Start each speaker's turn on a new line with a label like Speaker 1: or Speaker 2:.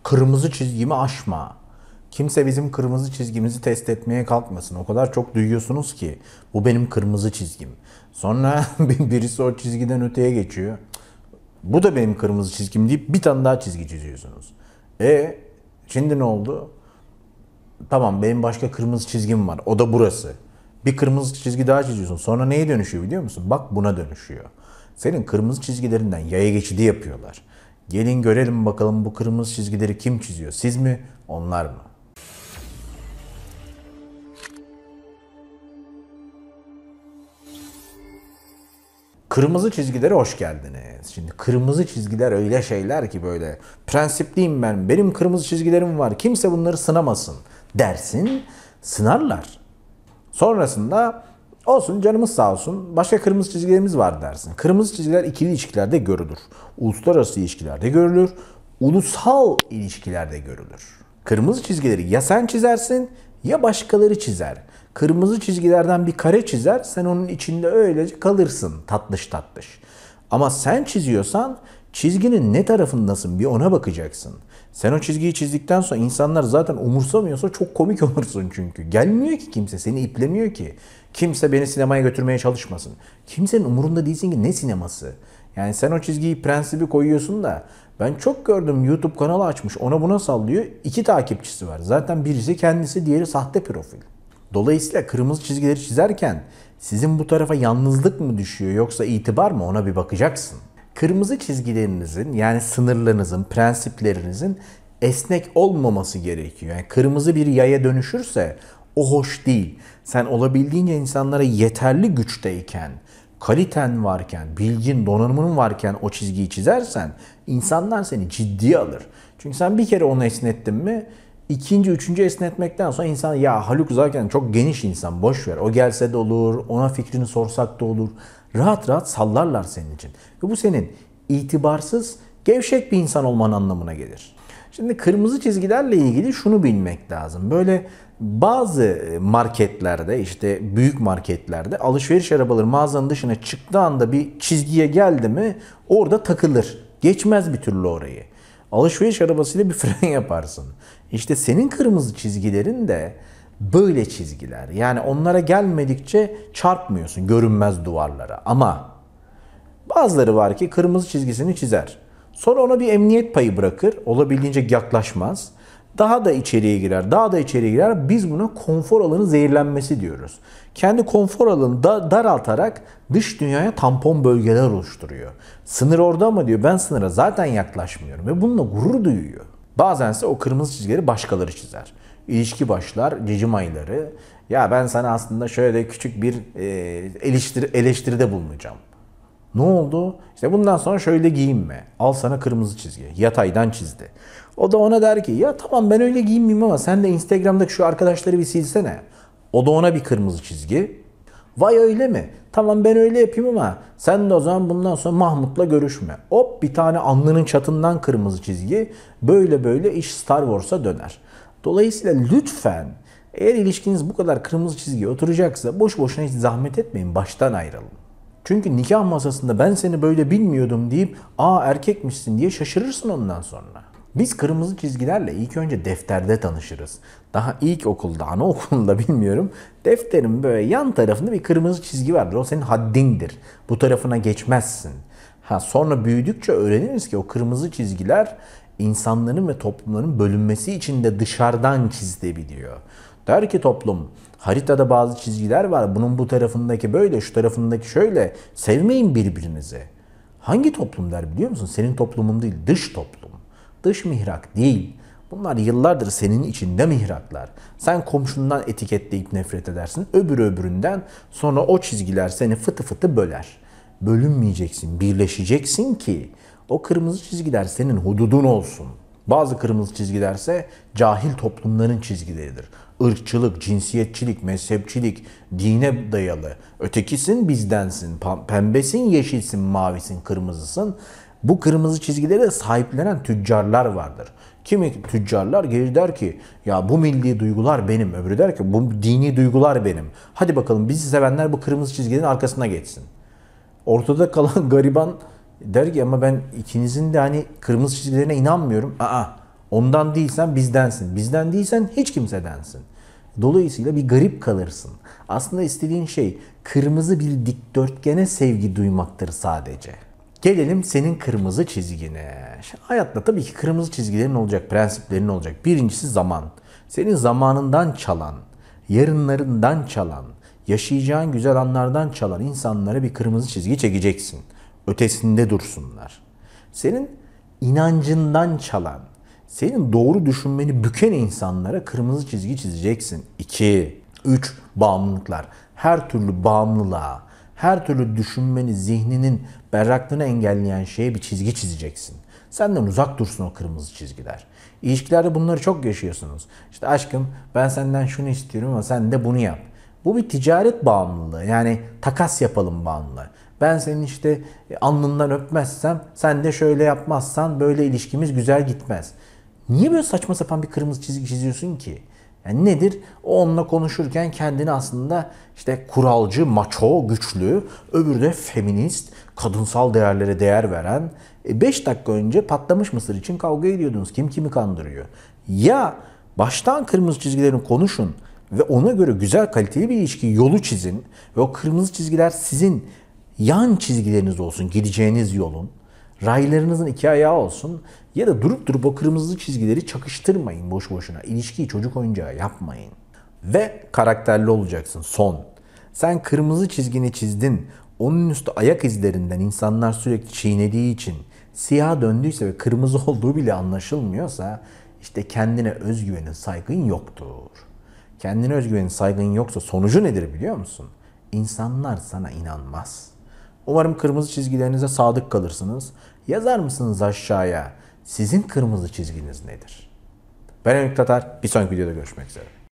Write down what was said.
Speaker 1: Kırmızı çizgimi aşma. Kimse bizim kırmızı çizgimizi test etmeye kalkmasın. O kadar çok duyuyorsunuz ki bu benim kırmızı çizgim. Sonra birisi o çizgiden öteye geçiyor. Bu da benim kırmızı çizgim deyip bir tane daha çizgi çiziyorsunuz. Şimdi ne oldu? Tamam, benim başka kırmızı çizgim var. O da burası. Bir kırmızı çizgi daha çiziyorsun. Sonra neye dönüşüyor biliyor musun? Bak buna dönüşüyor. Senin kırmızı çizgilerinden yaya geçidi yapıyorlar. Gelin görelim bakalım bu kırmızı çizgileri kim çiziyor? Siz mi? Onlar mı? Kırmızı çizgilere hoş geldiniz. Şimdi kırmızı çizgiler öyle şeyler ki böyle prensipliyim ben, benim kırmızı çizgilerim var, kimse bunları sınamasın dersin, sınarlar. Sonrasında olsun canımız sağ olsun, başka kırmızı çizgilerimiz var dersin. Kırmızı çizgiler ikili ilişkilerde görülür. Uluslararası ilişkilerde görülür. Ulusal ilişkilerde görülür. Kırmızı çizgileri ya sen çizersin ya başkaları çizer. Kırmızı çizgilerden bir kare çizer, sen onun içinde öylece kalırsın tatlış tatlış. Ama sen çiziyorsan çizginin ne tarafındasın bir ona bakacaksın. Sen o çizgiyi çizdikten sonra insanlar zaten umursamıyorsa çok komik olursun çünkü. Gelmiyor ki kimse, seni iplemiyor ki. Kimse beni sinemaya götürmeye çalışmasın. Kimsenin umurunda değilsin ki ne sineması. Yani sen o çizgiyi, prensibi koyuyorsun da ben çok gördüm, YouTube kanalı açmış, ona buna sallıyor. 2 takipçisi var. Zaten birisi kendisi, diğeri sahte profil. Dolayısıyla kırmızı çizgileri çizerken sizin bu tarafa yalnızlık mı düşüyor yoksa itibar mı, ona bir bakacaksın. Kırmızı çizgilerinizin, yani sınırlarınızın, prensiplerinizin esnek olmaması gerekiyor. Yani kırmızı bir yaya dönüşürse o hoş değil. Sen olabildiğince insanlara yeterli güçteyken, kaliten varken, bilgin, donanımın varken o çizgiyi çizersen insanlar seni ciddiye alır. Çünkü sen bir kere onu esnettin mi, İkinci, üçüncü esnetmekten sonra insan ya Haluk zaten çok geniş insan, boş ver, o gelse de olur, ona fikrini sorsak da olur. Rahat rahat sallarlar senin için. Ve bu senin itibarsız, gevşek bir insan olman anlamına gelir. Şimdi kırmızı çizgilerle ilgili şunu bilmek lazım. Böyle bazı marketlerde, işte büyük marketlerde alışveriş arabaları mağazanın dışına çıktığı anda bir çizgiye geldi mi orada takılır. Geçmez bir türlü orayı. Alışveriş arabasıyla bir fren yaparsın. İşte senin kırmızı çizgilerin de böyle çizgiler. Yani onlara gelmedikçe çarpmıyorsun görünmez duvarlara. Ama bazıları var ki kırmızı çizgisini çizer. Sonra ona bir emniyet payı bırakır. Olabildiğince yaklaşmaz. Daha da içeriye girer, daha da içeriye girer. Biz buna konfor alanı zehirlenmesi diyoruz. Kendi konfor alanını daraltarak dış dünyaya tampon bölgeler oluşturuyor. Sınır orada ama diyor, ben sınıra zaten yaklaşmıyorum ve bununla gurur duyuyor. Bazense o kırmızı çizgileri başkaları çizer. İlişki başlar, cicim ayları. Ya ben sana aslında şöyle küçük bir eleştiride bulunacağım. Ne oldu? İşte bundan sonra şöyle giyinme. Al sana kırmızı çizgi. Yataydan çizdi. O da ona der ki ya tamam ben öyle giyinmeyeyim ama sen de Instagram'daki şu arkadaşları bir silsene. O da ona bir kırmızı çizgi. Vay öyle mi? Tamam ben öyle yapayım ama sen de o zaman bundan sonra Mahmut'la görüşme. Hop bir tane alnının çatından kırmızı çizgi. Böyle böyle iş Star Wars'a döner. Dolayısıyla lütfen eğer ilişkiniz bu kadar kırmızı çizgiye oturacaksa boş boşuna hiç zahmet etmeyin, baştan ayrılın. Çünkü nikah masasında ben seni böyle bilmiyordum deyip aa erkekmişsin diye şaşırırsın ondan sonra. Biz kırmızı çizgilerle ilk önce defterde tanışırız. Daha ilk okulda, anaokulunda bilmiyorum. Defterin böyle yan tarafında bir kırmızı çizgi vardır. O senin haddindir. Bu tarafına geçmezsin. Sonra büyüdükçe öğreniriz ki o kırmızı çizgiler insanların ve toplumların bölünmesi için de dışarıdan çizilebiliyor. Der ki toplum, haritada bazı çizgiler var. Bunun bu tarafındaki böyle, şu tarafındaki şöyle. Sevmeyin birbirinizi. Hangi toplum der biliyor musun? Senin toplumun değil, dış toplum. Dış mihrak değil. Bunlar yıllardır senin içinde mihraklar. Sen komşundan etiketleyip nefret edersin. Öbüründen sonra o çizgiler seni fıtı fıtı böler. Bölünmeyeceksin, birleşeceksin ki o kırmızı çizgiler senin hududun olsun. Bazı kırmızı çizgilerse cahil toplumların çizgileridir. Irkçılık, cinsiyetçilik, mezhepçilik, dine dayalı. Ötekisin, bizdensin, pembesin, yeşilsin, mavisin, kırmızısın. Bu kırmızı çizgilere sahiplenen tüccarlar vardır. Kimi tüccarlar gelir der ki ya bu milli duygular benim. Öbürü der ki bu dini duygular benim. Hadi bakalım bizi sevenler bu kırmızı çizgilerin arkasına geçsin. Ortada kalan gariban der ki ama ben ikinizin de hani kırmızı çizgilerine inanmıyorum. Ondan değilsen bizdensin. Bizden değilsen hiç kimsedensin. Dolayısıyla bir garip kalırsın. Aslında istediğin şey kırmızı bir dikdörtgene sevgi duymaktır sadece. Gelelim senin kırmızı çizgine. Şimdi hayatta tabii ki kırmızı çizgilerin olacak, prensiplerin olacak. Birincisi zaman. Senin zamanından çalan, yarınlarından çalan, yaşayacağın güzel anlardan çalan insanlara bir kırmızı çizgi çekeceksin. Ötesinde dursunlar. Senin inancından çalan, senin doğru düşünmeni büken insanlara kırmızı çizgi çizeceksin. 2, 3 bağımlılıklar. Her türlü bağımlılığa, her türlü düşünmeni, zihninin berraklığını engelleyen şeye bir çizgi çizeceksin. Senden uzak dursun o kırmızı çizgiler. İlişkilerde bunları çok yaşıyorsunuz. İşte aşkım ben senden şunu istiyorum ama sen de bunu yap. Bu bir ticaret bağımlılığı. Yani takas yapalım bağımlılığı. Ben senin işte alnından öpmezsem, sen de şöyle yapmazsan böyle ilişkimiz güzel gitmez. Niye böyle saçma sapan bir kırmızı çizgi çiziyorsun ki? Yani nedir? O onunla konuşurken kendini aslında işte kuralcı, maço, güçlü, öbürü de feminist, kadınsal değerlere değer veren. 5 dakika önce patlamış mısır için kavga ediyordunuz. Kim kimi kandırıyor? Ya baştan kırmızı çizgilerini konuşun ve ona göre güzel kaliteli bir ilişki yolu çizin ve o kırmızı çizgiler sizin yan çizgileriniz olsun, gideceğiniz yolun. Raylarınızın iki ayağı olsun ya da durup durup o kırmızı çizgileri çakıştırmayın boş boşuna. İlişkiyi çocuk oyuncağı yapmayın. Ve karakterli olacaksın. Son. Sen kırmızı çizgini çizdin. Onun üstü ayak izlerinden insanlar sürekli çiğnediği için siyah döndüyse ve kırmızı olduğu bile anlaşılmıyorsa işte kendine özgüvenin, saygın yoktur. Kendine özgüvenin, saygın yoksa sonucu nedir biliyor musun? İnsanlar sana inanmaz. Umarım kırmızı çizgilerinize sadık kalırsınız. Yazar mısınız aşağıya? Sizin kırmızı çizginiz nedir? Ben Emik Tatar. Bir sonraki videoda görüşmek üzere.